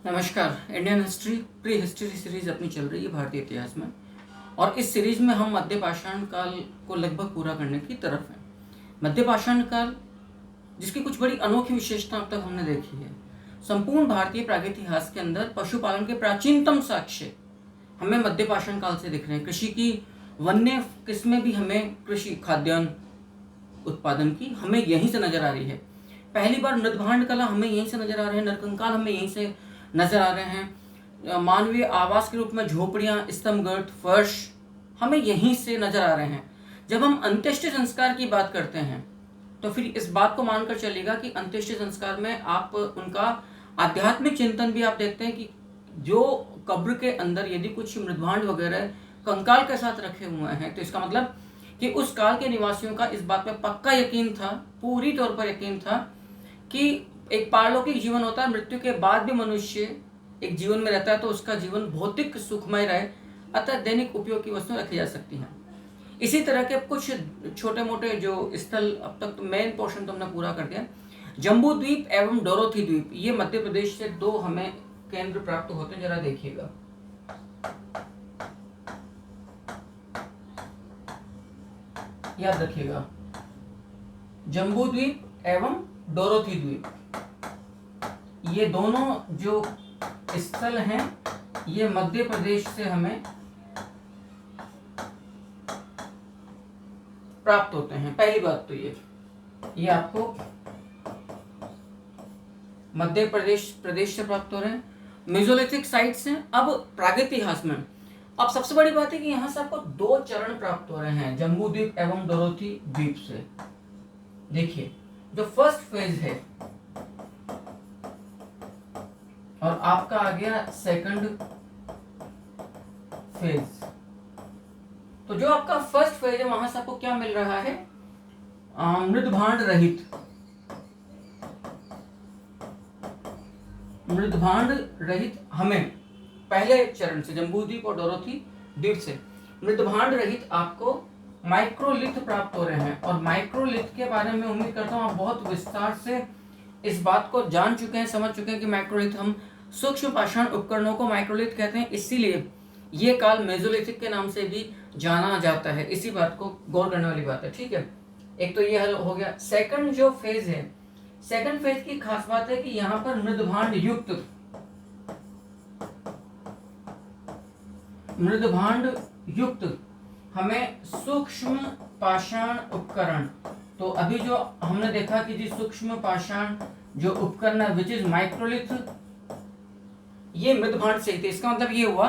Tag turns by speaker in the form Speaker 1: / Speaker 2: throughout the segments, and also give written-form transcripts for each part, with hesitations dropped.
Speaker 1: नमस्कार। Indian history pre history series अपनी चल रही है भारतीय इतिहास में, और इस सीरीज में हम मध्य पाषाण काल को लगभग पूरा करने की तरफ हैं। मध्य पाषाण काल, जिसकी कुछ बड़ी अनोखी विशेषता अब तक हमने देखी है। संपूर्ण भारतीय प्रागैतिहास के अंदर पशुपालन के प्राचीनतम साक्ष्य हमें मध्य पाषाण काल से दिख रहे हैं। कृषि की वन्य किस्में भी हमें कृषि खाद्यान्न उत्पादन की हमें यहीं से नजर आ रही है। पहली बार मृदभांड कला हमें यहीं से नजर आ रहे हैं, नरकंकाल हमें यहीं से नजर आ रहे हैं। मानवीय आवास के रूप में झोपड़ियां, स्तंभगढ़, फर्श हमें यहीं से नजर आ रहे हैं। जब हम अंत्येष्टि संस्कार की बात करते हैं तो फिर इस बात को मानकर चलेगा कि अंत्येष्टि संस्कार में आप उनका आध्यात्मिक चिंतन भी आप देखते हैं कि जो कब्र के अंदर यदि कुछ मृदभांड वगैरह कंकाल के साथ रखे हुए हैं तो इसका मतलब कि उस काल के निवासियों का इस बात पर पक्का यकीन था, पूरी तौर पर यकीन था कि एक पारलौकिक जीवन होता है। मृत्यु के बाद भी मनुष्य एक जीवन में रहता है तो उसका जीवन भौतिक सुखमय रहे, अतः दैनिक उपयोग की वस्तुएं रखी जा सकती हैं। इसी तरह के कुछ छोटे मोटे जो स्थल, अब तक तो मेन पोर्शन तो हमने पूरा कर दिया। जम्बू द्वीप एवं डोरोथी द्वीप, ये मध्य प्रदेश से दो हमें केंद्र प्राप्त होते हैं। जरा देखिएगा, याद रखिएगा, जम्बू द्वीप एवं डोरोथी द्वीप, ये दोनों जो स्थल हैं ये मध्य प्रदेश से हमें प्राप्त होते हैं। पहली बात तो ये आपको मध्य प्रदेश से प्राप्त हो रहे हैं। मेसोलिथिक साइट्स हैं। अब प्रागैतिहास में अब सबसे बड़ी बात है कि यहां से आपको दो चरण प्राप्त हो रहे हैं जम्बू द्वीप एवं डोरोथी द्वीप से। देखिए, जो फर्स्ट फेज है और आपका आ गया सेकंड फेज। तो जो आपका फर्स्ट फेज है वहां से आपको क्या मिल रहा है? मृदभांड रहित हमें पहले चरण से जम्बूद्वीप और डोरोथी द्वीप से मृदभांड रहित आपको माइक्रोलिथ प्राप्त हो रहे हैं। और माइक्रोलिथ के बारे में उम्मीद करता हूं आप बहुत विस्तार से इस बात को जान चुके हैं, समझ चुके हैं कि माइक्रोलिथ, हम सूक्ष्म पाषाण उपकरणों को माइक्रोलिथ कहते हैं, इसीलिए ये काल मेसोलिथिक के नाम से भी जाना जाता है। इसी बात को गौर करने वाली बात है, ठीक है। एक तो ये हो गया। सेकंड जो फेज है, सेकंड फेज की खास बात है कि यहां पर मृदभांड युक्त हमें सूक्ष्म पाषाण उपकरण, तो अभी जो हमने देखा कि जी सूक्ष्म पाषाण जो उपकरण है विच इज माइक्रोलिथ, ये मृदभांड से थे। इसका मतलब ये हुआ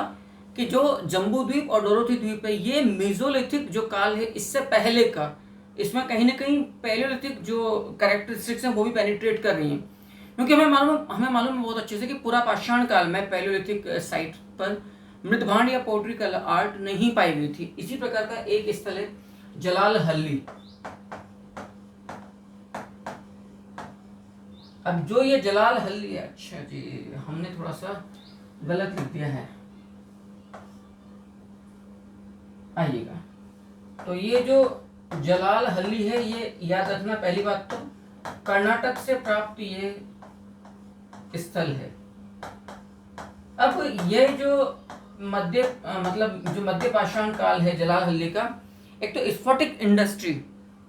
Speaker 1: कि जो जम्बू द्वीप और डोरोथी द्वीप है ये मेसोलिथिक जो काल है इससे पहले का, इसमें कहीं ना कहीं पैलियोलिथिक जो कैरेक्टरिस्टिक्स हैं वो भी पेनिट्रेट कर रही हैं। क्योंकि हमें मालूम है बहुत अच्छे से कि पूरा पाषाण काल में पैलियोलिथिक साइट पर मृदभांड या पोट्री कला आर्ट नहीं पाई गई थी। इसी प्रकार का एक स्थल है जलालहल्ली। अब जो ये जलालहल्ली है, अच्छा जी हमने थोड़ा सा गलत लिख दिया है, आइएगा। तो ये जो जलालहल्ली है ये याद रखना, पहली बात तो कर्नाटक से प्राप्त ये स्थल है। अब ये जो मध्य पाषाण काल है जलालहल्ली का, एक तो स्फटिक इंडस्ट्री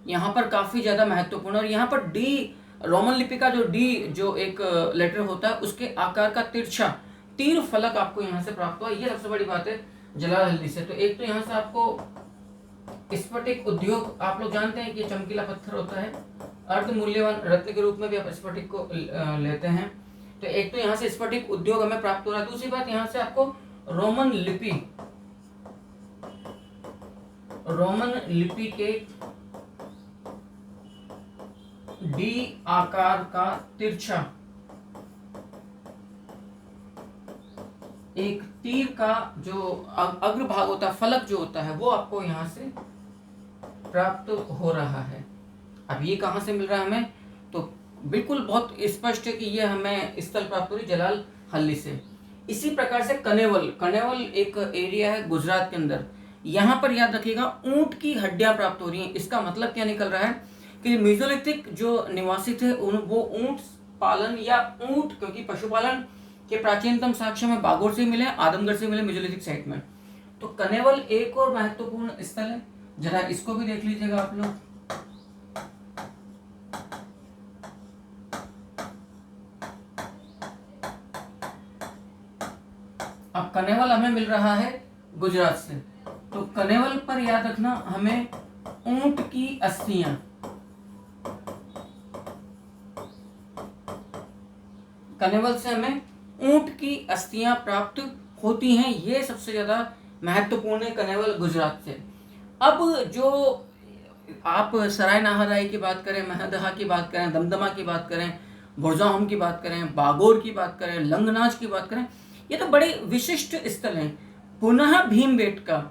Speaker 1: यहाँ पर काफी ज्यादा महत्वपूर्ण, और यहाँ पर डी रोमन लिपि का जो डी जो एक लेटर होता है उसके आकार का तिरछा तीर फलक आपको यहाँ से प्राप्त हुआ। ये सबसे बड़ी बात है जलालहल्ली से। तो एक तो यहाँ से आपको स्फटिक उद्योग, आप लोग जानते हैं कि चमकीला पत्थर होता है, अर्ध मूल्यवान रत्न के रूप में भी आप स्फटिक को लेते हैं। तो एक तो यहाँ से स्फटिक उद्योग हमें प्राप्त हो रहा है। दूसरी बात, यहाँ से आपको रोमन लिपि के डी आकार का तिरछा एक तीर का जो अग्रभाग होता है, फलक जो होता है, वो आपको यहां से प्राप्त हो रहा है। अब ये कहां से मिल रहा है हमें? तो बिल्कुल बहुत स्पष्ट है कि ये हमें स्थल प्राप्त हो रही जलालहल्ली से। इसी प्रकार से कनेवल एक एरिया है गुजरात के अंदर, यहां पर याद रखिएगा ऊंट की हड्डियां प्राप्त हो रही हैं। इसका मतलब क्या निकल रहा है कि मेसोलिथिक जो निवासी थे वो ऊंट पालन या ऊंट, क्योंकि पशुपालन के प्राचीनतम साक्ष्य में बागोर से मिले, आदमगढ़ से मिले मेसोलिथिक साइट में। तो कनेवल एक और महत्वपूर्ण स्थल है, जरा इसको भी देख लीजिएगा आप लोग। अब कनेवल हमें मिल रहा है गुजरात से, तो कनेवल पर याद रखना हमें ऊंट की अस्थियां, कनेवल से हमें ऊंट की अस्थियां प्राप्त होती हैं, ये सबसे ज्यादा महत्वपूर्ण है कनेवल गुजरात से। अब जो आप सराय नाहराई की बात करें, महदहा की बात करें, दमदमा की बात करें, बुरजाहोम की बात करें, बागोर की बात करें, लंगनाच की बात करें, ये तो बड़े विशिष्ट स्थल हैं। पुनः भीमबेटका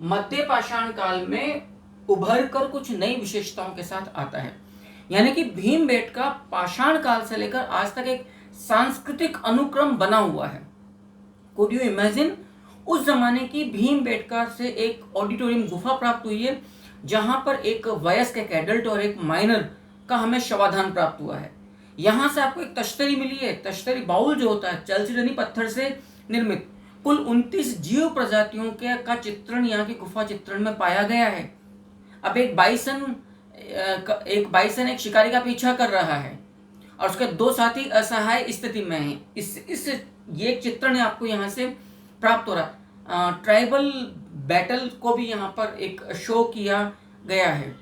Speaker 1: मध्य पाषाण काल में उभर कर कुछ नई विशेषताओं के साथ आता है। यानी कि भीमबेटका पाषाण काल से लेकर आज तक एक सांस्कृतिक अनुक्रम बना हुआ है। कुड यू इमेजिन, उस जमाने की भीमबेटका से एक ऑडिटोरियम गुफा प्राप्त हुई है, जहां पर एक वयस्क, एक एडल्ट और एक माइनर का हमें शवाधान प्राप्त हुआ है। यहां से आपको एक तश्तरी मिली है, तश्तरी बाउल जो होता है चलचिरनी पत्थर से निर्मित। कुल 29 जीव प्रजातियों के का चित्रण यहाँ की गुफा चित्रण में पाया गया है। अब एक बाइसन एक शिकारी का पीछा कर रहा है और उसके दो साथी असहाय स्थिति में हैं। ये चित्रण आपको यहाँ से प्राप्त हो रहा। ट्राइबल बैटल को भी यहाँ पर एक शो किया गया है।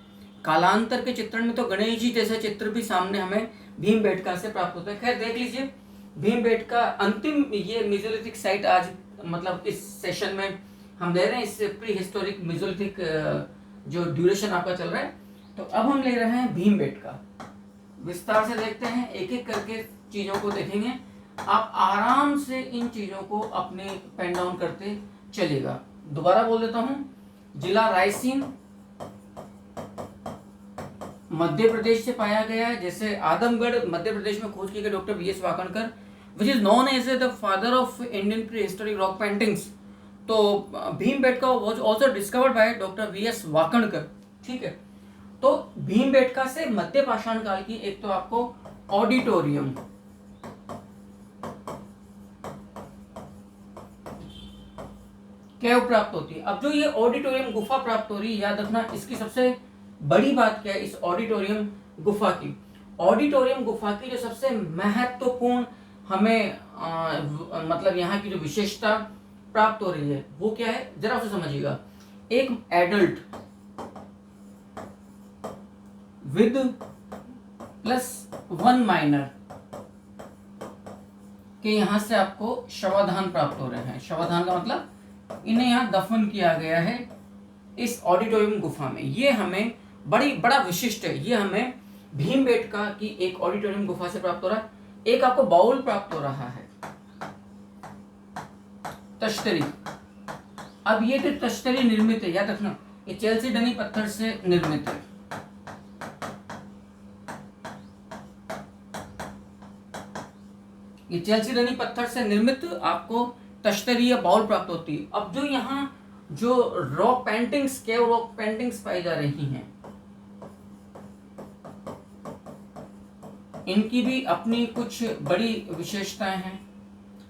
Speaker 1: कालांतर के चित्रण में तो गणेश जी जैसे चित्र भी सामने हमें भीमबेटका से प्राप्त होता है। खैर देख लीजिए, भीमबेटका अंतिम ये मेसोलिथिक साइट आज मतलब इस सेशन में हम ले रहे हैं, इस प्री हिस्टोरिक मेसोलिथिक जो ड्यूरेशन आपका चल रहा है। तो अब हम ले रहे हैं भीमबेटका, विस्तार से देखते हैं, एक एक करके चीजों को देखेंगे। आप आराम से इन चीजों को अपने पेन डाउन करते चलिएगा। दोबारा बोल देता हूं, जिला रायसेन मध्य प्रदेश से पाया गया है। जैसे आदमगढ़ मध्य प्रदेश में खोज किए गए doctor V S Wakankar, which is known as the father of Indian prehistoric rock paintings. तो Bhimbetka was also discovered by doctor V S Wakankar. ठीक है, तो भीमबेटका से मध्य पाषाण काल की एक तो आपको ऑडिटोरियम, केव प्राप्त होती है। अब जो ये ऑडिटोरियम गुफा प्राप्त हो रही है, याद रखना इसकी सबसे बड़ी बात क्या है इस ऑडिटोरियम गुफा की। ऑडिटोरियम गुफा की जो सबसे महत्वपूर्ण हमें मतलब यहाँ की जो विशेषता प्राप्त हो रही है वो क्या है, जरा उसे समझिएगा। एक एडल्ट विद +1 माइनर के यहाँ से आपको शवाधान प्राप्त हो रहे हैं। शवाधान का मतलब इन्हें यहाँ दफन किया गया है इस ऑडिटोरियम गुफा में। ये हमें बड़ा विशिष्ट है। ये हमें भीमबेटका की एक ऑडिटोरियम गुफा से प्राप्त हो रहा है। एक आपको बाउल प्राप्त हो रहा है, तश्तरी। अब ये जो तश्तरी निर्मित है, याद रखना ये चेल्सीडनी पत्थर से निर्मित है। ये चेल्सीडनी पत्थर से निर्मित आपको तश्तरी या बाउल प्राप्त होती है। अब जो यहाँ जो रॉक पेंटिंग्स, केव रॉक पेंटिंग्स पाई जा रही हैं, इनकी भी अपनी कुछ बड़ी विशेषताएं हैं।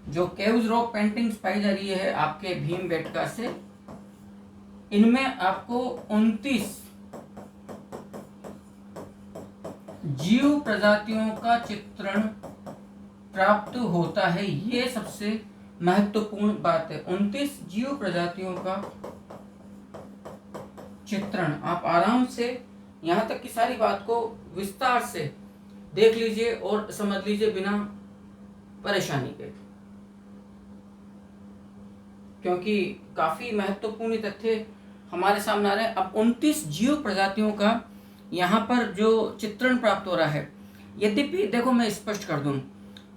Speaker 1: जो केव्स रॉक पेंटिंग्स पाई जा रही है आपके भीमबेटका से, इनमें आपको 29 जीव प्रजातियों का चित्रण प्राप्त होता है। ये सबसे महत्वपूर्ण बात है। 29 जीव प्रजातियों का चित्रण। आप आराम से यहां तक की सारी बात को विस्तार से देख लीजिए और समझ लीजिए बिना परेशानी के, क्योंकि काफी महत्वपूर्ण तथ्य हमारे सामने आ रहे हैं। अब 29 जीव प्रजातियों का यहाँ पर जो चित्रण प्राप्त हो रहा है, यद्यपि देखो मैं स्पष्ट कर दूं,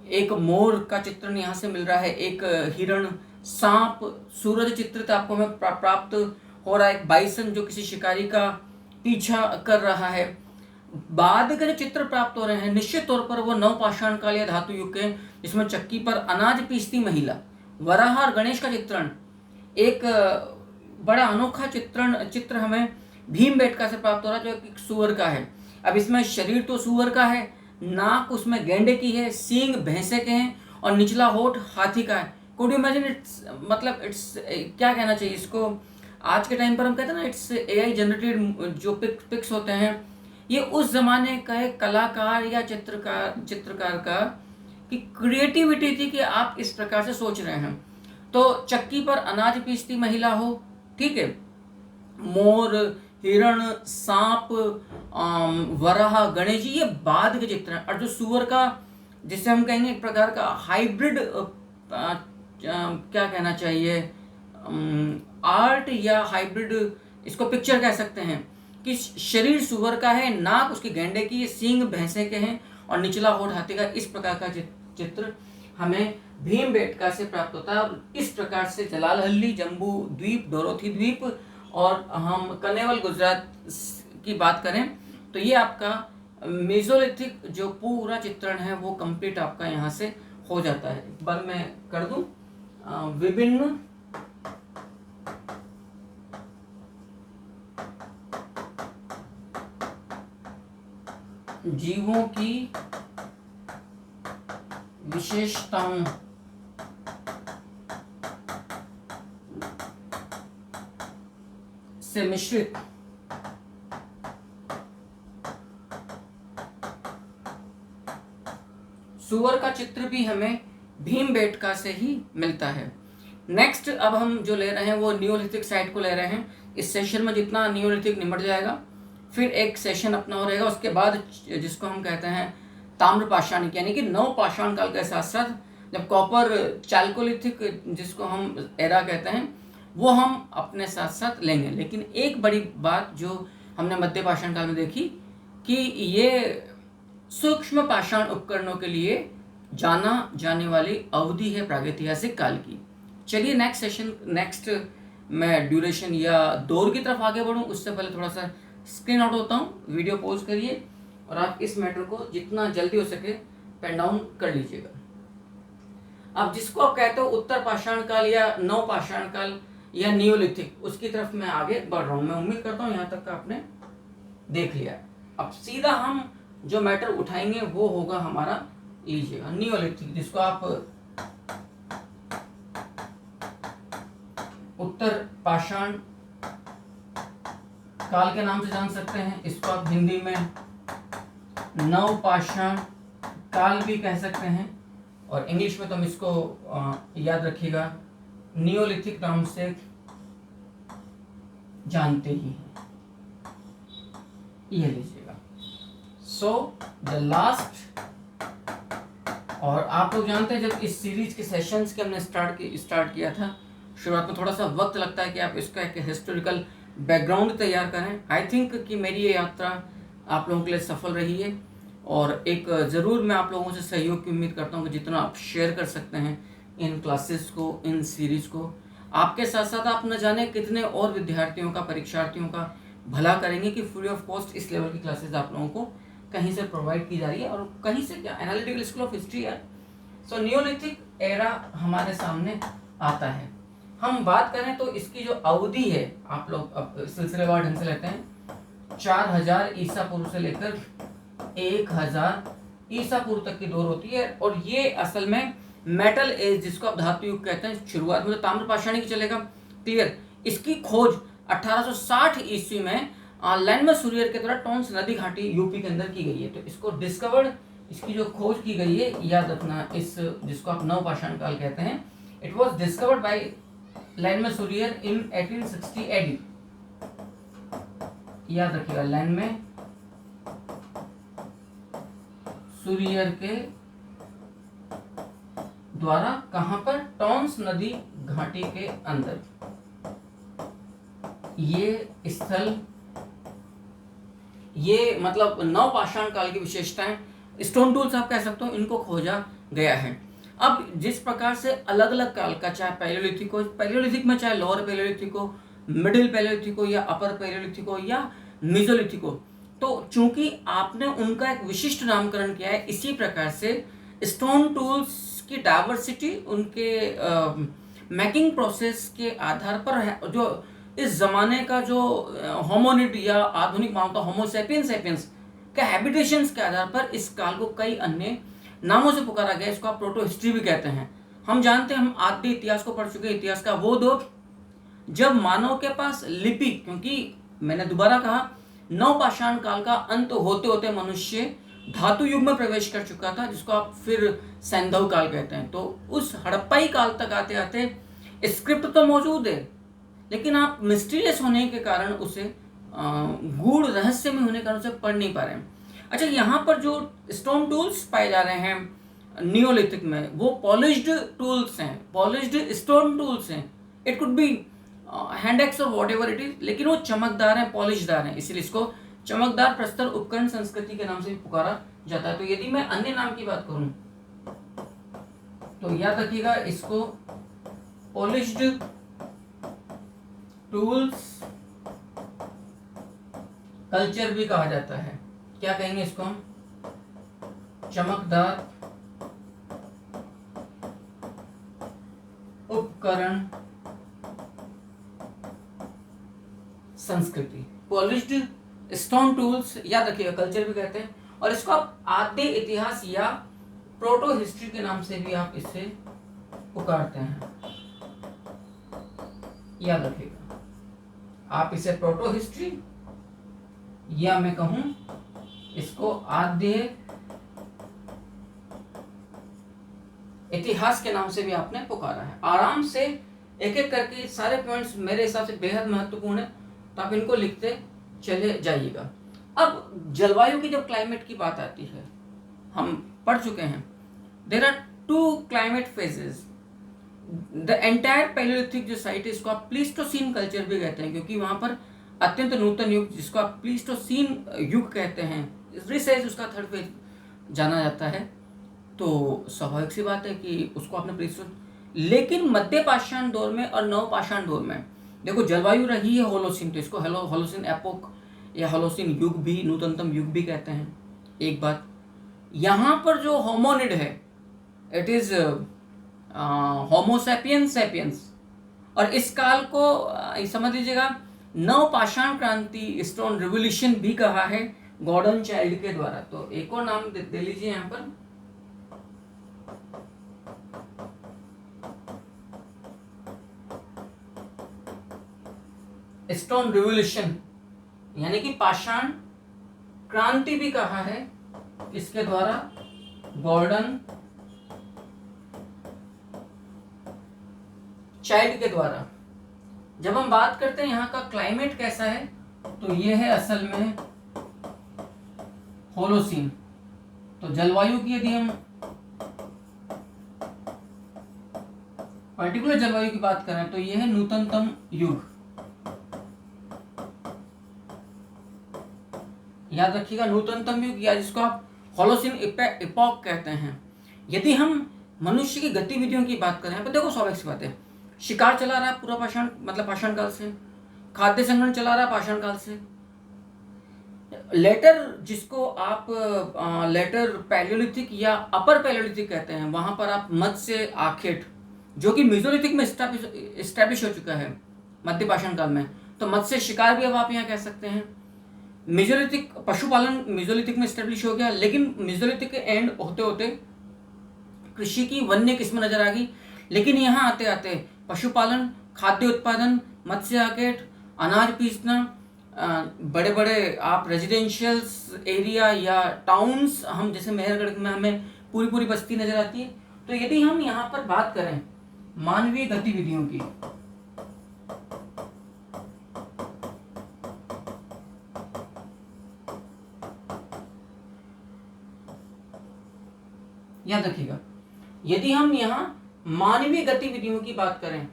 Speaker 1: एक मोर का चित्रण यहाँ से मिल रहा है, एक हिरण, सांप, सूरज चित्रित आपको हमें प्राप्त हो रहा है, एक बाइसन जो किसी शिकारी का पीछा कर रहा है। बाद के जो चित्र प्राप्त हो रहे हैं निश्चित तौर पर वो नवपाषाण काल या धातु युग के, जिसमें चक्की पर अनाज पीसती महिला, वराह और गणेश का चित्रण, एक बड़ा अनोखा चित्र हमें भीमबेटका से प्राप्त हो रहा है, जो एक सुअर का है। अब इसमें शरीर तो सुअर का है, नाक उसमें गेंडे की है, सींग भैंसे के हैं और निचला होठ हाथी का है। Could you imagine? इट्स मतलब इट्स क्या कहना चाहिए इसको, आज के टाइम पर हम कहते हैं ना इट्स एआई जनरेटेड जो पिक्स होते हैं, ये उस जमाने का एक कलाकार या चित्रकार का कि क्रिएटिविटी थी कि आप इस प्रकार से सोच रहे हैं। तो चक्की पर अनाज पीसती महिला हो, ठीक है, मोर, हिरण, सांप, वराह, गणेश जी, ये बाद के चित्र हैं। और जो सुअर का, जिसे हम कहेंगे एक प्रकार का हाइब्रिड, क्या कहना चाहिए, आर्ट या हाइब्रिड, इसको पिक्चर कह सकते हैं कि शरीर सुअर का है, नाक उसकी गैंडे की, सींग भैंसे के हैं और निचला होठ हाथी का। इस प्रकार का चित्र हमें भीमबेटका से प्राप्त होता है। और इस प्रकार से जलालहल्ली, जम्बू द्वीप, डोरोथी द्वीप और हम कनेवल गुजरात की बात करें तो ये आपका मेसोलिथिक जो पूरा चित्रण है वो कंप्लीट आपका यहाँ से हो जाता है। एक बार मैं कर दूं, विभिन्न जीवों की विशेषताओं से मिश्रित सुअर का चित्र भी हमें भीमबेटका से ही मिलता है। नेक्स्ट अब हम जो ले रहे हैं वो नियोलिथिक साइट को ले रहे हैं। इस सेशन में जितना नियोलिथिक निमट जाएगा, फिर एक सेशन अपना हो रहेगा। उसके बाद जिसको हम कहते हैं ताम्र पाषाणिक, यानी कि नव पाषाण काल के साथ साथ जब कॉपर चाल्कोलिथिक जिसको हम एरा कहते हैं वो हम अपने साथ साथ लेंगे। लेकिन एक बड़ी बात जो हमने मध्य पाषाण काल में देखी कि ये सूक्ष्म पाषाण उपकरणों के लिए जाना जाने वाली अवधि है प्रागैतिहासिक काल की। चलिए नेक्स्ट मैं ड्यूरेशन या दौर की तरफ आगे बढ़ूं उससे पहले थोड़ा सा स्क्रीन आउट होता हूं, वीडियो पॉज करिए और आप इस मैटर को जितना जल्दी हो सके पेन डाउन कर लीजिएगा। अब जिसको आप कहते हो उत्तर पाषाण काल या नव पाषाण काल या नियोलिथिक, उसकी तरफ मैं आगे बढ़ रहा हूं। मैं उम्मीद करता हूं यहाँ तक का आपने देख लिया। अब सीधा हम जो मैटर उठाएंगे वो होगा हमारा, लीजिएगा, नियोलिथिक, जिसको आप उत्तर पाषाण काल के नाम से जान सकते हैं। इसको आप हिंदी में नव पाषाण काल भी कह सकते हैं और इंग्लिश में तो हम इसको याद रखिएगा नियोलिथिक नाम से जानते ही हैं। ये लीजिएगा। सो द लास्ट, और आप लोग जानते हैं जब इस सीरीज के सेशंस के हमने स्टार्ट किया था, शुरुआत में थोड़ा सा वक्त लगता है कि आप इसका एक हिस्टोरिकल बैकग्राउंड तैयार करें। आई थिंक कि मेरी ये यात्रा आप लोगों के लिए सफल रही है और एक ज़रूर मैं आप लोगों से सहयोग की उम्मीद करता हूँ कि जितना आप शेयर कर सकते हैं इन क्लासेस को, इन सीरीज़ को, आपके साथ साथ आप न जाने कितने और विद्यार्थियों का, परीक्षार्थियों का भला करेंगे कि फ्री ऑफ कॉस्ट इस लेवल की क्लासेस आप लोगों को कहीं से प्रोवाइड की जा रही है। और कहीं से क्या, एनालिटिकल स्कूल ऑफ हिस्ट्री है। सो नियोलिथिक एरा हमारे सामने आता है। हम बात करें तो इसकी जो अवधि है, आप लोग अब सिलसिलेवार ढंग से लेते हैं, 4000 ईसा पूर्व से लेकर 1000 ईसा पूर्व तक की दौर होती है। और ये असल में मेटल एज, जिसको आप धातु युग कहते हैं, शुरुआत में तो ताम्रपाषाणी की चलेगा, क्लियर। इसकी खोज 1860 ईस्वी में लैंडमर सूरियर के द्वारा टॉन्स नदी घाटी यूपी के अंदर की गई है। तो इसको डिस्कवर्ड, इसकी जो खोज की गई है, याद रखना, इस जिसको आप नव पाषाण काल कहते हैं, इट वॉज डिस्कवर्ड बाई लैंडमर सूरियर इन 1860 एडी। याद रखिएगा, लैंडमर सूरियर के द्वारा, कहां पर, टॉन्स नदी घाटी के अंदर। ये स्थल, ये मतलब नव पाषाण काल की विशेषताएं, स्टोन टूल्स आप कह सकते हो, इनको खोजा गया है। अब जिस प्रकार से अलग अलग काल का, चाहे पैलियोलिथिक हो, पैलियोलिथिक में चाहे लोअर पैलियोलिथिक हो, मिडिल पैलियोलिथिक हो या अपर पैलियोलिथिक हो या मेसोलिथिक हो, तो चूंकि आपने उनका एक विशिष्ट नामकरण किया है, इसी प्रकार से स्टोन टूल्स की डाइवर्सिटी, उनके मेकिंग प्रोसेस के आधार पर है, जो इस जमाने का जो होमोनिड या आधुनिक मानवता होमो सैपियंस के हैबिटेशंस के आधार पर इस काल को कई अन्य नामों से पुकारा गया, इसको आप प्रोटो हिस्ट्री भी कहते हैं। हम जानते हैं, हम आद्य इतिहास को पढ़ चुके हैं, इतिहास का वो दौर जब मानव के पास लिपि, क्योंकि मैंने दोबारा कहा नवपाषाण काल का अंत होते होते मनुष्य धातु युग में प्रवेश कर चुका था, जिसको आप फिर सैंधव काल कहते हैं। तो उस हड़प्पाई काल तक आते आते स्क्रिप्ट तो मौजूद है, लेकिन आप मिस्टीरियस होने के कारण उसे गूढ़ रहस्य में होने के कारण उसे पढ़ नहीं पा रहे हैं। अच्छा, यहाँ पर जो स्टोन टूल्स पाए जा रहे हैं नियोलिथिक में, वो पॉलिश्ड टूल्स हैं, पॉलिश्ड स्टोन टूल्स हैं। It could be hand axe और वॉट एवर इट इज, लेकिन वो चमकदार हैं, पॉलिशदार हैं, इसलिए इसको चमकदार प्रस्तर उपकरण संस्कृति के नाम से भी पुकारा जाता है। तो यदि मैं अन्य नाम की बात करूं तो याद रखिएगा, इसको पॉलिश्ड टूल्स कल्चर भी कहा जाता है। क्या कहेंगे इसको हम? चमकदार उपकरण संस्कृति, पॉलिश्ड स्टोन टूल्स, याद रखिएगा, कल्चर भी कहते हैं। और इसको आप आद्य इतिहास या प्रोटो हिस्ट्री के नाम से भी आप इसे पुकारते हैं, याद रखिएगा। आप इसे प्रोटो हिस्ट्री या मैं कहूं इसको आद्य इतिहास के नाम से भी आपने पुकारा है। आराम से एक एक करके सारे पॉइंट्स मेरे हिसाब से बेहद महत्वपूर्ण है, तो आप इनको लिखते चले जाइएगा। अब जलवायु की जब क्लाइमेट की बात आती है, हम पढ़ चुके हैं, there are 2 climate phases. The entire palaeolithic जो साइट है, इसको आप प्लीस्टोसीन कल्चर भी कहते हैं, क्योंकि वहां पर अत्यंत नूतन युग, जिसको आप प्लीस्टोसीन युग कहते हैं, रिसेस उसका थर्ड फेज जाना जाता है। तो स्वाभाविक सी बात है कि उसको आपने प्लीस्टो, लेकिन मध्य पाषाण दौर में और नवपाषाण दौर में देखो जलवायु रही है होलोसीन, तो इसको होलोसीन एपोक या होलोसीन युग भी, नूतनतम युग भी कहते हैं। एक बात, यहाँ पर जो होमोनिड है इट इज होमोसैपियंस सैपियंस, और इस काल को समझ लीजिएगा नवपाषाण क्रांति, स्टोन रिवोल्यूशन भी कहा है गॉर्डन चाइल्ड के द्वारा। तो एक और नाम दे लीजिए यहाँ पर, स्टोन रिवोल्यूशन, यानी कि पाषाण क्रांति भी कहा है इसके द्वारा, गॉर्डन चाइल्ड के द्वारा। जब हम बात करते हैं यहाँ का क्लाइमेट कैसा है, तो ये है असल में होलोसीन। तो जलवायु की यदि हम पर्टिकुलर जलवायु की बात करें तो ये है नूतनतम युग, याद रखिएगा, नूतनतम युग, या जिसको आप होलोसीन इपॉक कहते हैं। यदि हम मनुष्य की गतिविधियों की बात करें, तो देखो स्वाभाविक सी बात है, शिकार चला रहा है पूरा पाषाण, मतलब पाषाण काल से, खाद्य संग्रहण चला रहा है पाषाण काल से, लेटर जिसको आप लेटर पैलियोलिथिक या अपर पैलियोलिथिक कहते हैं, वहां पर आप मत्स्य आखेट, जो कि मेसोलिथिक में एस्टैब्लिश हो चुका है मध्य पाषाण काल में, तो मत्स्य शिकार भी अब आप यहाँ कह सकते हैं। मेसोलिथिक पशुपालन मेसोलिथिक में एस्टैब्लिश हो गया, लेकिन मेसोलिथिक के एंड होते होते कृषि की वन्य किस्म नजर आ गई, लेकिन यहाँ आते आते पशुपालन, खाद्य उत्पादन, मत्स्य आखेट, अनाज पीसना, बड़े बड़े आप रेजिडेंशियल एरिया या टाउन्स, हम जैसे मेहरगढ़ में हमें पूरी पूरी बस्ती नजर आती है। तो यदि हम यहाँ पर बात करें मानवीय गतिविधियों की, याद रखिएगा, यदि हम यहाँ मानवीय गतिविधियों की बात करें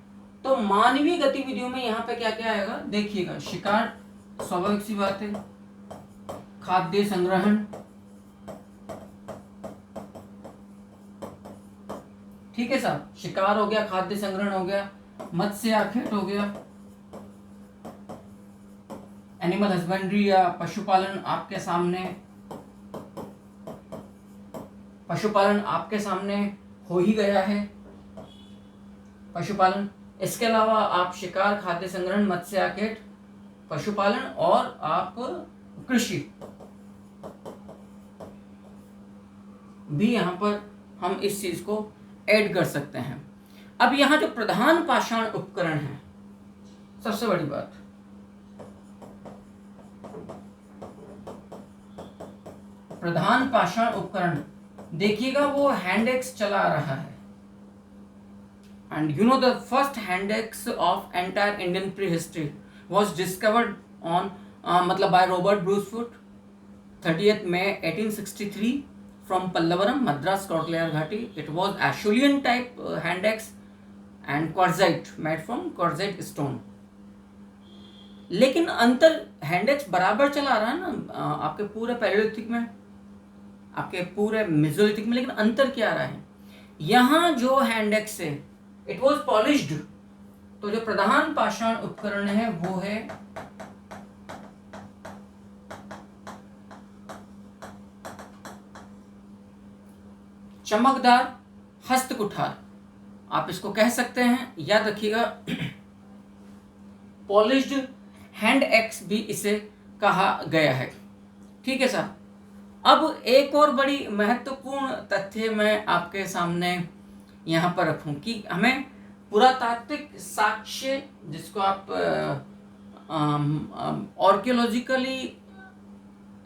Speaker 1: तो मानवीय गतिविधियों में यहाँ पे क्या क्या आएगा, देखिएगा, शिकार स्वाभाविक सी बात है, खाद्य संग्रहण, ठीक है साहब, शिकार हो गया, खाद्य संग्रहण हो गया, मत्स्य आखेट हो गया, एनिमल हस्बेंड्री या पशुपालन आपके सामने हो ही गया है पशुपालन। इसके अलावा आप शिकार, खाद्य संग्रहण, मत्स्य आखेट, पशुपालन और आप कृषि, भी यहाँ पर हम इस चीज़ को ऐड कर सकते हैं। अब यहाँ जो प्रधान पाषाण उपकरण है, सबसे बड़ी बात, प्रधान पाषाण उपकरण देखिएगा, वो हैंड एक्स चला आ रहा है। And you know the first hand axe of entire Indian prehistory was discovered on मतलब by Robert Bruce Foote 30th May 1863 from Pallavaram, Madras, Kottayar Ghati. It was Acheulean type hand axe and quartzite made from quartzite stone. लेकिन अंतर hand axe बराबर चला आ रहा है ना आपके पूरे पैलेयोलिथिक में, आपके पूरे मेसोलिथिक में, लेकिन अंतर क्या आ रहा है, यहाँ जो हैंड एक्स है इट वॉज पॉलिश्ड, तो जो प्रधान पाषाण उपकरण है वो है चमकदार हस्त कुठार, आप इसको कह सकते हैं, याद रखिएगा पॉलिश्ड हैंड एक्स भी इसे कहा गया है। ठीक है साहब। अब एक और बड़ी महत्वपूर्ण तथ्य मैं आपके सामने यहाँ पर रखूं कि हमें पुरातात्विक साक्ष्य, जिसको आप आर्कियोलॉजिकली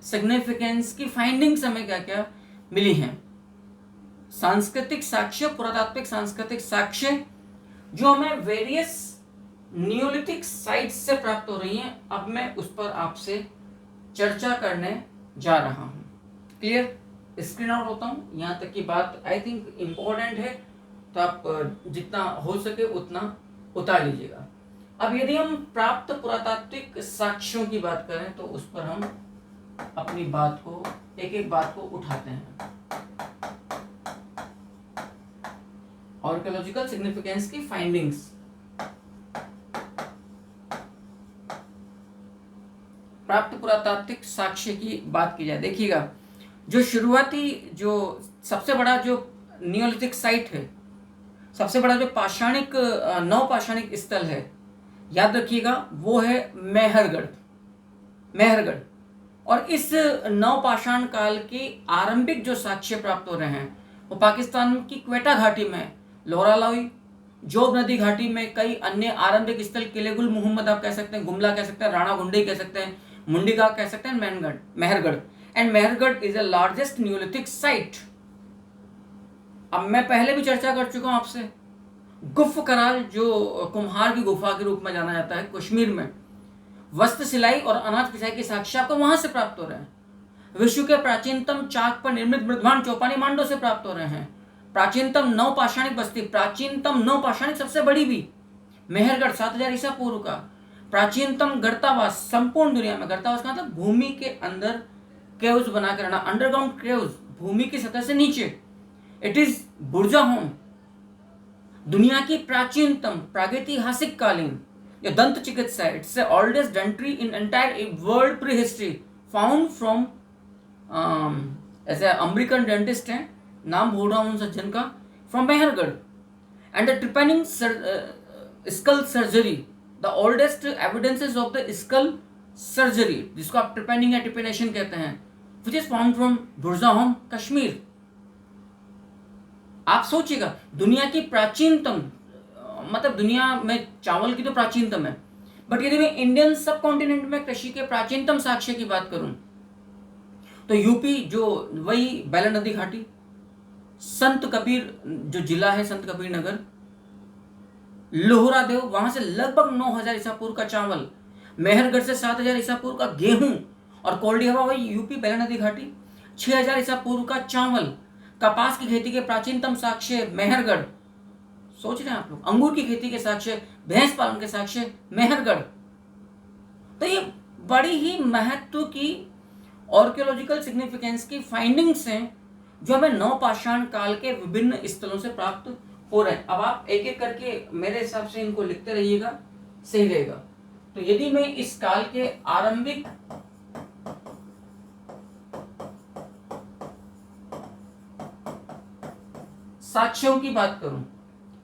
Speaker 1: सिग्निफिकेंस की फाइंडिंग्स हमें क्या क्या मिली हैं, सांस्कृतिक साक्ष्य, पुरातात्विक सांस्कृतिक साक्ष्य जो हमें वेरियस नियोलिथिक साइट्स से प्राप्त हो रही हैं। अब मैं उस पर आपसे चर्चा करने जा रहा हूं। क्लियर? स्क्रीन आउट होता हूं, यहां तक की बात आई थिंक इम्पोर्टेंट है, तो आप जितना हो सके उतना उतार लीजिएगा। अब यदि हम प्राप्त पुरातात्विक साक्ष्यों की बात करें तो उस पर हम अपनी बात को एक एक बात को उठाते हैं। आर्कियोलॉजिकल सिग्निफिकेंस की फाइंडिंग्स, प्राप्त पुरातात्विक साक्ष्य की बात की जाए, देखिएगा जो शुरुआती जो सबसे बड़ा जो नियोलिथिक साइट है, सबसे बड़ा जो पाषाणिक नवपाषाणिक स्थल है, याद रखिएगा वो है मेहरगढ़। मेहरगढ़। और इस नवपाषाण काल के आरंभिक जो साक्ष्य प्राप्त हो रहे हैं वो पाकिस्तान की क्वेटा घाटी में लोहरालोई, जोब नदी घाटी में कई अन्य आरंभिक स्थल, किले गुल मोहम्मद आप कह सकते हैं, गुमला कह सकते हैं, राणा गुंडई कह सकते हैं, मुंडीगा कह सकते हैं, Mehrgarh. And Mehrgarh is the largest Neolithic site. अब मैं पहले भी चर्चा कर चुका हूं आपसे, गुफ कराल जो कुम्हार की गुफा के रूप में जाना जाता है कश्मीर में, वस्त्र सिलाई और अनाज पिसाई के साक्ष्य आपको वहां से प्राप्त हो रहे हैं। विश्व के प्राचीनतम चाक पर निर्मित मृदभांड चौपानी मांडो से प्राप्त हो रहे हैं। प्राचीनतम नवपाषाणिक बस्ती, प्राचीनतम नवपाषाणिक सबसे बड़ी भी मेहरगढ़ 7000 ईसा पूर्व का। प्राचीनतम गर्तावास संपूर्ण दुनिया में, गर्तावास का मतलब भूमि के अंदर केव्स बना कर रहना, अंडरग्राउंड केव्स, भूमि की सतह से नीचे। इट इज बुर्जाहोम, दुनिया की प्राचीनतम प्रागैतिहासिक कालीन जो दंत चिकित्सा है। It's oldest dentistry in entire world prehistory found from ऐसे अमेरिकन डेंटिस्ट हैं, नाम भूल रहा हूं उन सज्जन का, from Mehrgarh. And the trepanning skull surgery, the oldest evidences of the skull surgery, जिसको आप ट्रिपेनिंग या ट्रिपेनेशन कहते हैं, which is found from Burzahom Kashmir. आप सोचिएगा दुनिया की प्राचीनतम, मतलब दुनिया में चावल की तो प्राचीनतम है, बट यदि मैं इंडियन सब कॉन्टिनेंट में कृषि के प्राचीनतम साक्ष्य की बात करूं तो यूपी जो वही बैला नदी घाटी, संत कबीर जो जिला है संत कबीर नगर, लोहरा देव, वहां से लगभग 9000 ईसा पूर्व का चावल, मेहरगढ़ से 7000 ईसा पूर्व का गेहूं, और कोल्डी हवा वही यूपी बैला नदी घाटी 6000 ईसा पूर्व का चावल। कपास की खेती के प्राचीनतम साक्ष्य मेहरगढ़, सोच रहे हैं आप लोग, अंगूर की खेती के साक्ष्य, भैंस पालन के साक्ष्य मेहरगढ़। तो ये बड़ी ही महत्व की आर्कियोलॉजिकल सिग्निफिकेंस की फाइंडिंग्स हैं जो हमें नवपाषाण काल के विभिन्न स्थलों से प्राप्त हो रहे हैं। अब आप एक एक करके मेरे हिसाब से इनको लिखते रहिएगा, सही रहेगा। तो यदि मैं इस काल के आरंभिक साक्ष्यों की बात करूं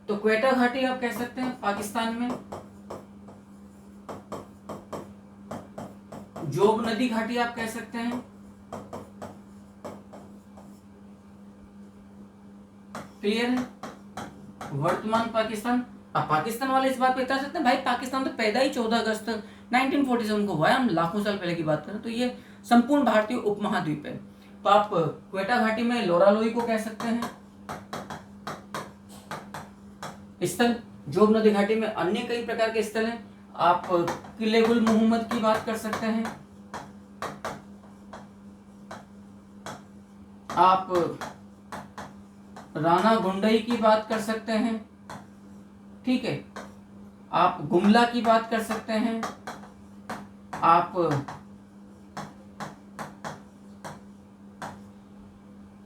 Speaker 1: तो क्वेटा घाटी आप कह सकते हैं पाकिस्तान में, जोब नदी घाटी आप कह सकते हैं, क्लियर है? वर्तमान पाकिस्तान। अब पाकिस्तान वाले इस बात पे बता सकते हैं भाई पाकिस्तान तो पैदा ही 14 अगस्त 1947 को हुआ है, हम लाखों साल पहले की बात करें तो ये संपूर्ण भारतीय उपमहाद्वीप है। तो आप क्वेटा घाटी में लोरा लोई को कह सकते हैं स्थल। जोग नदी घाटी में अन्य कई प्रकार के स्थल हैं। आप किले गुल मोहम्मद की बात कर सकते हैं, आप राणा गुंडई की बात कर सकते हैं, ठीक है, आप गुमला की बात कर सकते हैं, आप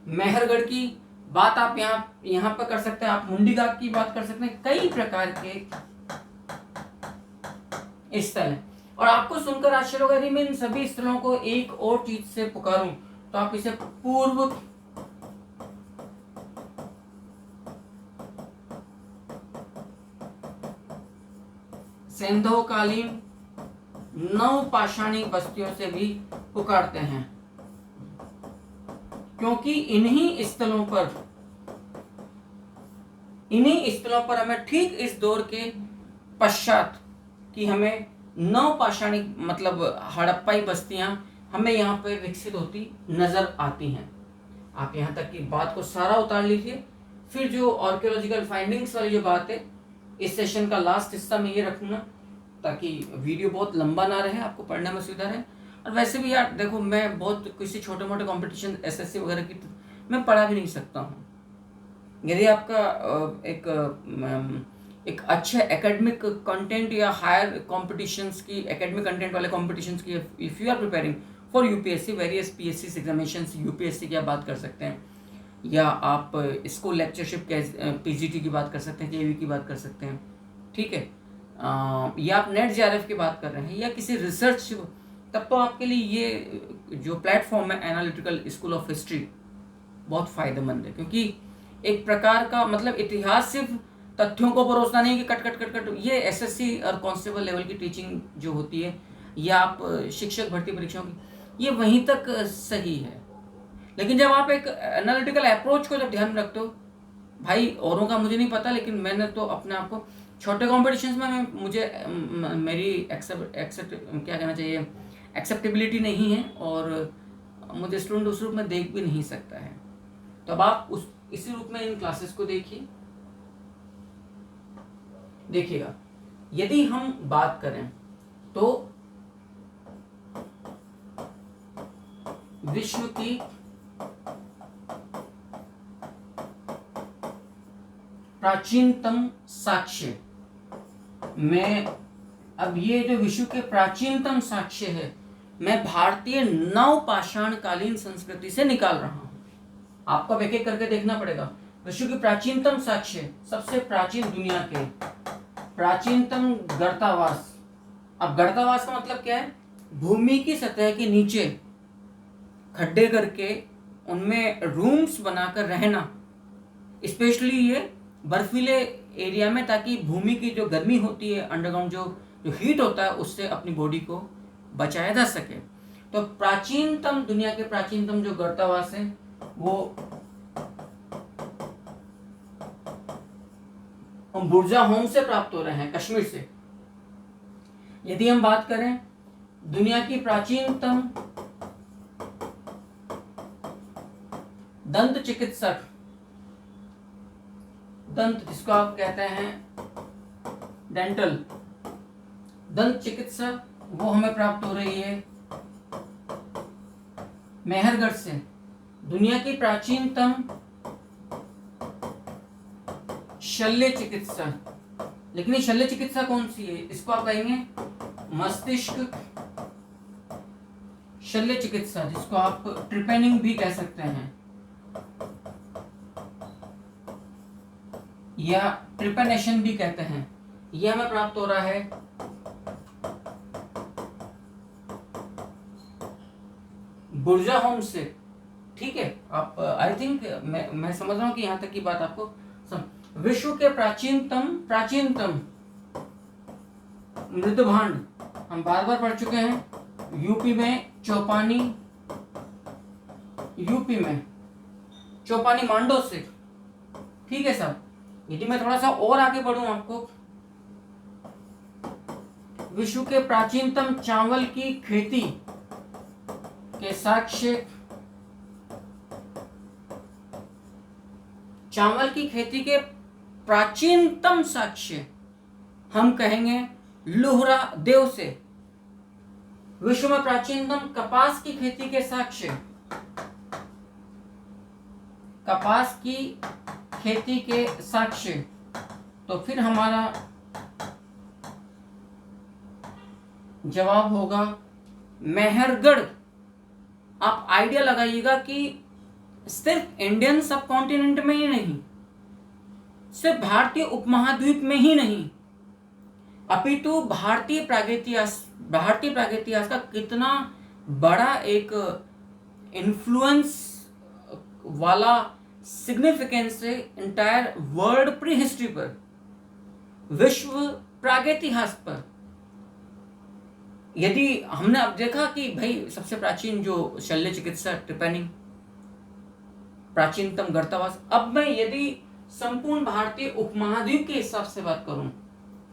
Speaker 1: मेहरगढ़ की बात आप यहां पर कर सकते हैं, आप मुंडीगाग की बात कर सकते हैं। कई प्रकार के स्थल हैं और आपको सुनकर आश्चर्य होगा यदि मैं इन सभी स्थलों को एक और चीज से पुकारूं तो आप इसे पूर्व सिंधुकालीन नवपाषाणिक बस्तियों से भी पुकारते हैं, क्योंकि इन्हीं स्थलों पर हमें ठीक इस दौर के पश्चात कि हमें नवपाषाणिक मतलब हड़प्पाई बस्तियां हमें यहाँ पे विकसित होती नजर आती हैं। आप यहाँ तक की बात को सारा उतार लीजिए, फिर जो आर्कियोलॉजिकल फाइंडिंग्स वाली जो बात है इस सेशन का लास्ट हिस्सा में ये रखूंगा ताकि वीडियो बहुत लंबा ना रहे, आपको पढ़ने में सुविधा रहे। और वैसे भी यार देखो मैं बहुत किसी छोटे मोटे कंपटीशन एसएससी वगैरह की मैं पढ़ा भी नहीं सकता हूँ। यदि आपका एक अच्छा एकेडमिक कंटेंट या हायर कॉम्पिटिशन्स की एकेडमिक कंटेंट वाले कॉम्पिटिशन्स की if you are preparing for UPSC various PSC examinations UPSC की आप बात कर सकते हैं, या आप स्कूल लेक्चरशिप के पीजीटी की बात कर सकते हैं, केवी की बात कर सकते हैं, ठीक है, या आप नेट जेआरएफ की बात कर रहे हैं या किसी रिसर्च, तब तो आपके लिए ये जो प्लेटफॉर्म है एनालिटिकल स्कूल ऑफ हिस्ट्री बहुत फायदेमंद है। क्योंकि एक प्रकार का मतलब इतिहास सिर्फ तथ्यों को परोसना नहीं कि कट कट कट कट, ये एसएससी और कांस्टेबल लेवल की टीचिंग जो होती है या आप शिक्षक भर्ती परीक्षाओं की, ये वहीं तक सही है। लेकिन जब आप एक एनालिटिकल अप्रोच को जब ध्यान में रखते हो, भाई औरों का मुझे नहीं पता लेकिन मैंने तो अपने आप को छोटे कॉम्पिटिशन्स में मुझे मेरी क्या कहना चाहिए एक्सेप्टेबिलिटी नहीं है और मुझे स्टूडेंट उस रूप में देख भी नहीं सकता है। तो अब आप इसी रूप में इन क्लासेस को देखिएगा। यदि हम बात करें तो विश्व की प्राचीनतम साक्ष्य में, अब ये जो विश्व के प्राचीनतम साक्ष्य है मैं भारतीय नवपाषाण कालीन संस्कृति से निकाल रहा हूं। आपको अब एक एक करके देखना पड़ेगा। विश्व की प्राचीनतम साक्ष्य, सबसे प्राचीन दुनिया के प्राचीनतम गर्तावास। अब गर्तावास का मतलब क्या है? भूमि की सतह के नीचे खड्डे करके उनमें रूम्स बनाकर रहना, स्पेशली ये बर्फीले एरिया में, ताकि भूमि की जो गर्मी होती है अंडरग्राउंड जो हीट होता है उससे अपनी बॉडी को बचाया जा सके। तो प्राचीनतम दुनिया के प्राचीनतम जो गर्तावास है वो बुर्जा होम से प्राप्त हो रहे हैं, कश्मीर से। यदि हम बात करें दुनिया की प्राचीनतम दंत चिकित्सक, दंत जिसको आप कहते हैं डेंटल दंत चिकित्सक, वो हमें प्राप्त हो रही है मेहरगढ़ से। दुनिया की प्राचीनतम शल्य चिकित्सा, लेकिन ये शल्य चिकित्सा कौन सी है? इसको आप कहेंगे मस्तिष्क शल्य चिकित्सा, जिसको आप ट्रिपेनिंग भी कह सकते हैं या ट्रिपेनेशन भी कहते हैं। यह हमें प्राप्त हो रहा है बुर्जा होम से, ठीक है। आप आई थिंक मैं समझ रहा हूं कि यहां तक की बात आपको विश्व के प्राचीनतम मृदभांड हम बार बार पढ़ चुके हैं। यूपी में चौपानी मांडो से, ठीक है साहब। यदि मैं थोड़ा सा और आगे बढ़ूं आपको, विश्व के प्राचीनतम चावल की खेती के साक्ष्य, चावल की खेती के प्राचीनतम साक्ष्य हम कहेंगे लुहरा देव से। विश्व में प्राचीनतम कपास की खेती के साक्ष्य, कपास की खेती के साक्ष्य, तो फिर हमारा जवाब होगा मेहरगढ़। आप आइडिया लगाइएगा कि सिर्फ इंडियन सब कॉन्टिनेंट में ही नहीं, सिर्फ भारतीय उपमहाद्वीप में ही नहीं, अपितु भारतीय प्रागैतिहास का कितना बड़ा एक इन्फ्लुएंस वाला सिग्निफिकेंस है इंटायर वर्ल्ड प्री हिस्ट्री पर, विश्व प्रागैतिहास पर। यदि हमने अब देखा कि भाई सबसे प्राचीन जो शल्य चिकित्सा ट्रिपेनिंग, प्राचीनतम गर्तावास, अब मैं यदि संपूर्ण भारतीय उपमहाद्वीप के हिसाब से बात करूं,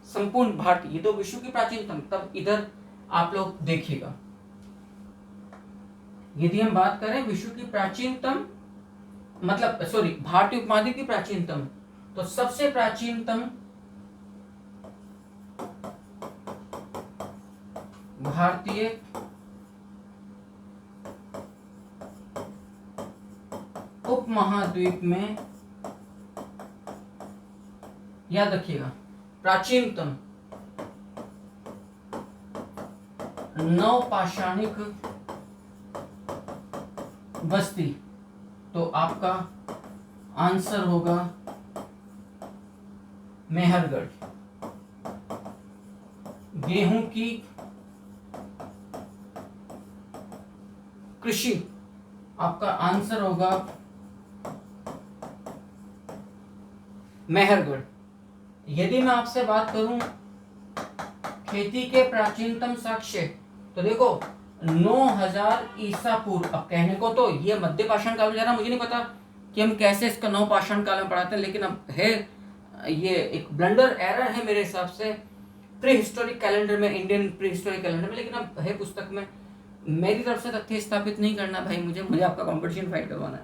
Speaker 1: संपूर्ण भारतीय, ये तो विश्व की प्राचीनतम, तब इधर आप लोग देखिएगा, यदि हम बात करें विश्व की प्राचीनतम, मतलब सॉरी भारतीय उपमहाद्वीप की प्राचीनतम, तो सबसे प्राचीनतम भारतीय उपमहाद्वीप में, याद रखिएगा, प्राचीनतम नवपाषाणिक बस्ती, तो आपका आंसर होगा मेहरगढ़। गेहूं की कृषि, आपका आंसर होगा मेहरगढ़। यदि मैं आपसे बात करूं खेती के प्राचीनतम साक्ष्य, तो देखो 9000 ईसा पूर्व। अब कहने को तो ये मध्य पाषाण काल में जा रहा, मुझे नहीं पता कि हम कैसे इसका नव पाषाण काल में पढ़ाते हैं, लेकिन अब है, ये एक ब्लंडर एरर है मेरे हिसाब से प्री हिस्टोरिक कैलेंडर में, इंडियन प्री हिस्टोरिक कैलेंडर में, लेकिन अब है पुस्तक में। मेरी तरफ से तथ्य स्थापित नहीं करना भाई, मुझे आपका कंपटीशन फाइट करवाना है।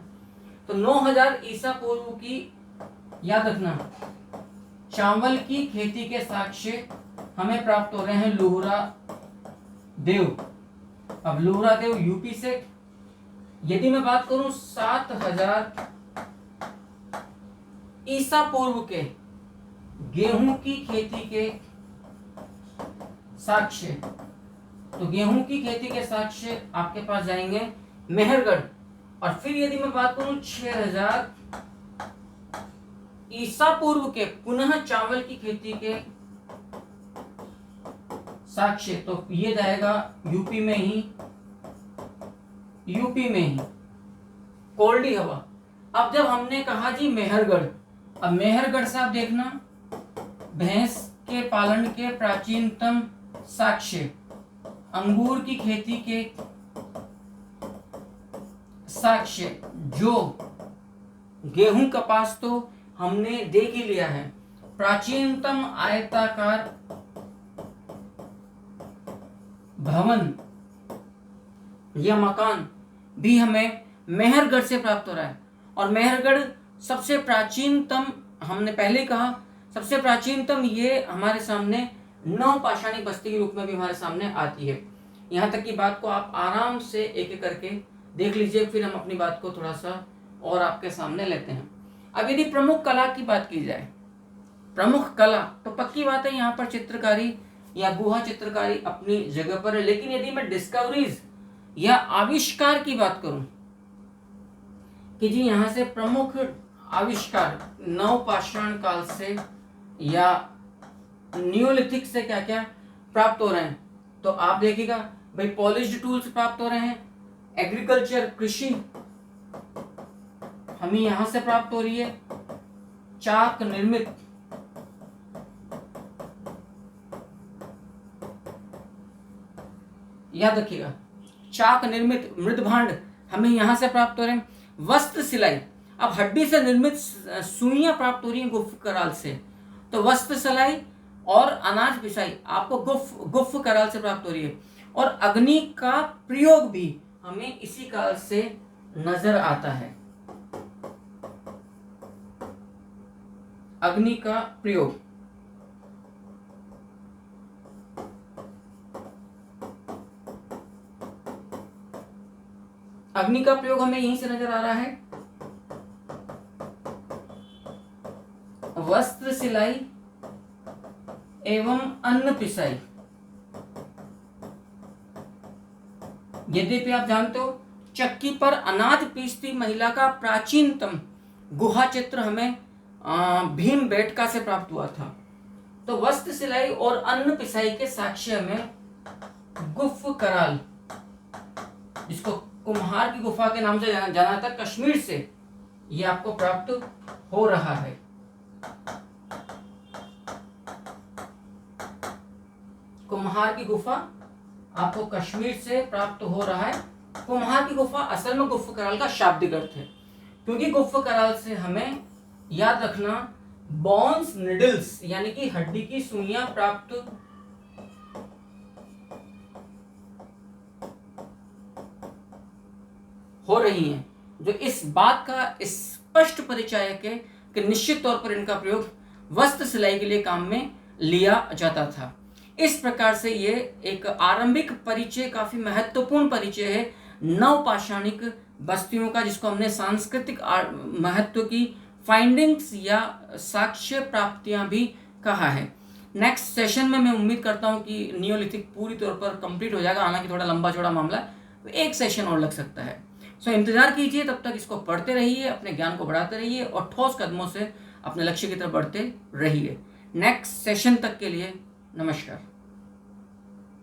Speaker 1: तो 9000 ईसा पूर्व की, याद रखना, चावल की खेती के साक्ष्य हमें प्राप्त हो रहे हैं लुहरा देव। अब लुहरा देव यूपी से। यदि मैं बात करूं 7000 ईसा पूर्व के गेहूं की खेती के साक्ष्य, तो गेहूं की खेती के साक्ष्य आपके पास जाएंगे मेहरगढ़। और फिर यदि मैं बात करूं 6000 ईसा पूर्व के पुनः चावल की खेती के साक्ष्य, तो ये जाएगा यूपी में ही, कोल्डी हवा। अब जब हमने कहा जी मेहरगढ़, अब मेहरगढ़ से आप देखना भैंस के पालन के प्राचीनतम साक्ष्य, अंगूर की खेती के साक्ष्य, जो गेहूं कपास तो हमने देख ही लिया है, प्राचीनतम आयताकार भवन या मकान भी हमें मेहरगढ़ से प्राप्त हो रहा है। और मेहरगढ़ सबसे प्राचीनतम, हमने पहले कहा सबसे प्राचीनतम, ये हमारे सामने नवपाषाणिक बस्ती के रूप में भी हमारे सामने आती है। यहाँ तक की बात को आप आराम से एक एक करके देख लीजिए, फिर हम अपनी बात को थोड़ा सा और आपके सामने लेते हैं। अब यदि प्रमुख कला की बात की जाए, प्रमुख कला, तो पक्की बात है यहाँ पर चित्रकारी या गुहा चित्रकारी अपनी जगह पर है। लेकिन यदि मैं डिस्कवरीज या आविष्कार की बात करूं कि जी यहाँ से प्रमुख आविष्कार नवपाषाण काल से या न्यूलिथिक से क्या क्या प्राप्त हो रहे हैं, तो आप देखिएगा भाई पॉलिश्ड टूल्स प्राप्त हो रहे हैं, एग्रीकल्चर कृषि हमें यहां से प्राप्त हो रही है, चाक निर्मित, याद रखिएगा, चाक निर्मित मृद भांड हमें यहां से प्राप्त हो रहे हैं, वस्त्र सिलाई। अब हड्डी से निर्मित सुइयां प्राप्त हो रही हैं गुफ कराल से, तो वस्त्र सिलाई और अनाज पिसाई आपको गुफ कराल से प्राप्त हो रही है। और अग्नि का प्रयोग भी हमें इसी काल से नजर आता है। अग्नि का प्रयोग हमें यहीं से नजर आ रहा है। वस्त्र सिलाई एवं अन्न पिसाई। यद्यपि आप जानते हो चक्की पर अनाज पीसती महिला का प्राचीनतम गुहा चित्र हमें भीमबेटका से प्राप्त हुआ था। तो वस्त्र सिलाई और अन्न पिसाई के साक्ष्य हमें गुफ कराल, जिसको कुम्हार की गुफा के नाम से जाना जाता, कश्मीर से ये आपको प्राप्त हो रहा है। कुम्हार की गुफा आपको कश्मीर से प्राप्त हो रहा है। कुम्हार की गुफा असल में गुफ कराल का शाब्दिक अर्थ है, क्योंकि गुफ कराल से हमें याद रखना बोन्स निडल्स यानी कि हड्डी की सुइयां प्राप्त हो रही हैं, जो इस बात का स्पष्ट परिचायक है कि निश्चित तौर पर इनका प्रयोग वस्त्र सिलाई के लिए काम में लिया जाता था। इस प्रकार से ये एक आरंभिक परिचय, काफी महत्वपूर्ण परिचय है नवपाषाणिक बस्तियों का, जिसको हमने सांस्कृतिक महत्व की फाइंडिंग्स या साक्ष्य प्राप्तियां भी कहा है। नेक्स्ट सेशन में मैं उम्मीद करता हूं कि नियोलिथिक पूरी तौर पर कंप्लीट हो जाएगा, हालांकि थोड़ा लंबा चौड़ा मामला है, तो एक सेशन और लग सकता है। सो इंतजार कीजिए, तब तक इसको पढ़ते रहिए, अपने ज्ञान को बढ़ाते रहिए और ठोस कदमों से अपने लक्ष्य की तरफ बढ़ते रहिए। नेक्स्ट सेशन तक के लिए नमस्कार।